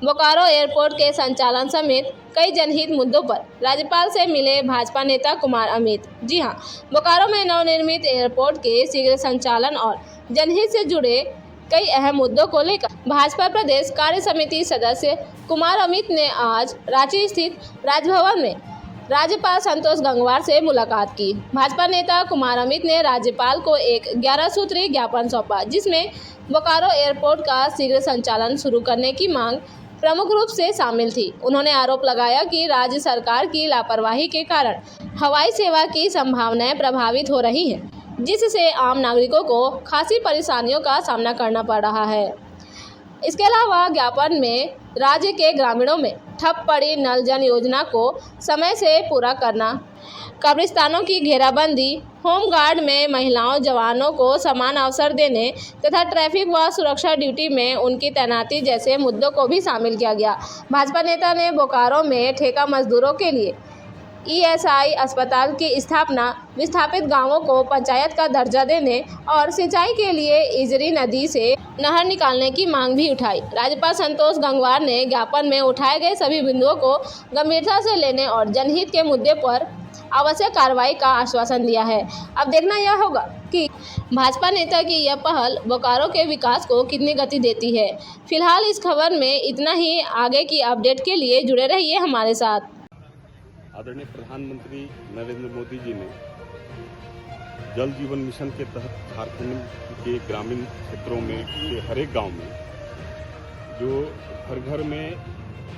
Bokaro airport के संचालन समेत कई जनहित मुद्दों पर राज्यपाल से मिले भाजपा नेता कुमार अमित। जी हां, बोकारो में नवनिर्मित एयरपोर्ट के शीघ्र संचालन और जनहित से जुड़े कई अहम मुद्दों को लेकर भाजपा प्रदेश कार्य समिति सदस्य कुमार अमित ने आज रांची स्थित राजभवन में राज्यपाल संतोष गंगवार से मुलाकात की। भाजपा नेता कुमार अमित ने राज्यपाल को एक 11 सूत्रीय ज्ञापन सौंपा, जिसमें बोकारो एयरपोर्ट का शीघ्र संचालन शुरू करने की मांग प्रमुख रूप से शामिल थी। उन्होंने आरोप लगाया कि राज्य सरकार की लापरवाही के कारण हवाई सेवा की संभावनाएं प्रभावित हो रही हैं, जिससे आम नागरिकों को खासी परेशानियों का सामना करना पड़ रहा है। इसके अलावा ज्ञापन में राज्य के ग्रामीणों में ठप पड़ी नल जल योजना को समय से पूरा करना, कब्रिस्तानों की घेराबंदी, होमगार्ड में महिलाओं जवानों को समान अवसर देने तथा ट्रैफिक व सुरक्षा ड्यूटी में उनकी तैनाती जैसे मुद्दों को भी शामिल किया गया। भाजपा नेता ने बोकारो में ठेका मजदूरों के लिए ईएसआई अस्पताल की स्थापना, विस्थापित गांवों को पंचायत का दर्जा देने और सिंचाई के लिए इजरी नदी से नहर निकालने की मांग भी उठाई। राज्यपाल संतोष गंगवार ने ज्ञापन में उठाए गए सभी बिंदुओं को गंभीरता से लेने और जनहित के मुद्दे पर आवश्यक कार्रवाई का आश्वासन दिया है। अब देखना यह होगा कि भाजपा नेता की यह पहल बोकारो के विकास को कितनी गति देती है। फिलहाल इस खबर में इतना ही। आगे की अपडेट के लिए जुड़े रहिए हमारे साथ। आदरणीय प्रधानमंत्री नरेंद्र मोदी जी ने जल जीवन मिशन के तहत झारखंड के ग्रामीण क्षेत्रों में के हर एक गांव में जो घर घर में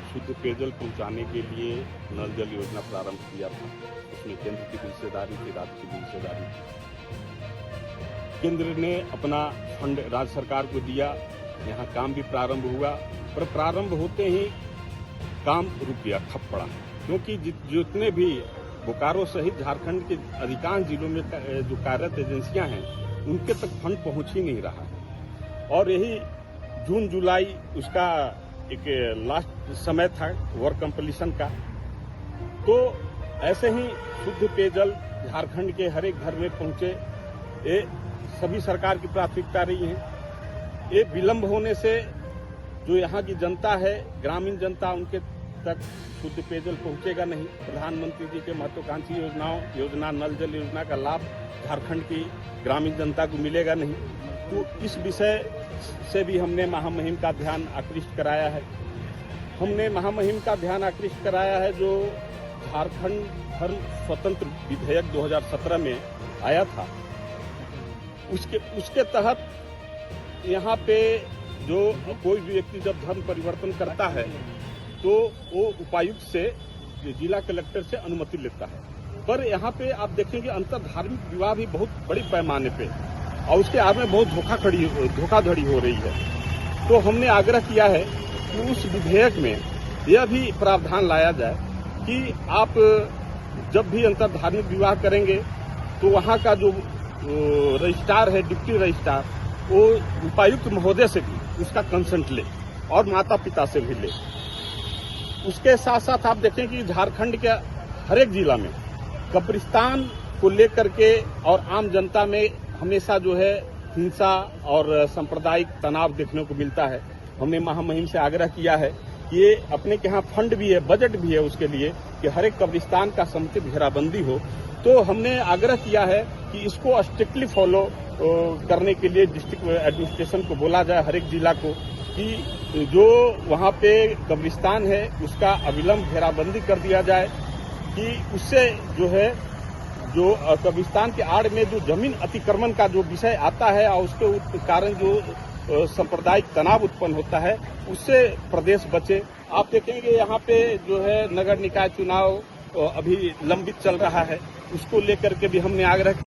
शुद्ध पेयजल पहुंचाने के लिए नल जल योजना प्रारंभ किया था, उसमें केंद्र की भी हिस्सेदारी थी, राज्य की भी हिस्सेदारी थी। केंद्र ने अपना फंड राज्य सरकार को दिया, यहाँ काम भी प्रारंभ हुआ, पर प्रारंभ होते ही काम रुक गया, ठप पड़ा, क्योंकि जितने भी बोकारो सहित झारखंड के अधिकांश जिलों में जो कार्यरत एजेंसियां हैं, उनके तक फंड पहुंच ही नहीं रहा है। और यही जून जुलाई उसका एक लास्ट समय था वर्क कंप्लीशन का। तो ऐसे ही शुद्ध पेयजल झारखंड के हर एक घर में पहुंचे, ये सभी सरकार की प्राथमिकता रही है। ये विलंब होने से जो यहाँ की जनता है, ग्रामीण जनता, उनके तक शुद्ध पेयजल पहुंचेगा नहीं। प्रधानमंत्री जी के महत्वाकांक्षी योजना नल जल योजना का लाभ झारखंड की ग्रामीण जनता को मिलेगा नहीं। तो इस विषय से भी हमने महामहिम का ध्यान आकृष्ट कराया है। हमने महामहिम का ध्यान आकृष्ट कराया है जो झारखंड धर्म स्वतंत्र विधेयक 2017 में आया था। उसके तहत यहाँ पे जो कोई भी व्यक्ति जब धर्म परिवर्तन करता है तो वो उपायुक्त से, जिला कलेक्टर से अनुमति लेता है। पर यहाँ पे आप देखेंगे अंतर धार्मिक विवाह भी बहुत बड़ी पैमाने पे, और उसके आड़ में बहुत धोखाधड़ी हो रही है। तो हमने आग्रह किया है कि उस विधेयक में यह भी प्रावधान लाया जाए कि आप जब भी अंतर धार्मिक विवाह करेंगे तो वहाँ का जो रजिस्ट्रार है, डिप्टी रजिस्ट्रार, वो उपायुक्त महोदय से भी उसका कंसेंट ले और माता पिता से भी ले। उसके साथ साथ आप देखें कि झारखंड के हर एक जिला में कब्रिस्तान को लेकर के और आम जनता में हमेशा जो है हिंसा और सांप्रदायिक तनाव देखने को मिलता है। हमने महामहिम से आग्रह किया है कि ये अपने के यहाँ फंड भी है, बजट भी है उसके लिए कि हर एक कब्रिस्तान का समुचित घेराबंदी हो। तो हमने आग्रह किया है कि इसको स्ट्रिक्टली फॉलो करने के लिए डिस्ट्रिक्ट एडमिनिस्ट्रेशन को बोला जाए, हर एक जिला को, कि जो वहाँ पे कब्रिस्तान है उसका अविलंब घेराबंदी कर दिया जाए, कि उससे जो है जो कब्रिस्तान के आड़ में जो जमीन अतिक्रमण का जो विषय आता है और उसके कारण जो सांप्रदायिक तनाव उत्पन्न होता है, उससे प्रदेश बचे। आप देखेंगे यहाँ पे जो है नगर निकाय चुनाव अभी लंबित चल रहा है, उसको लेकर के भी हमने आग्रह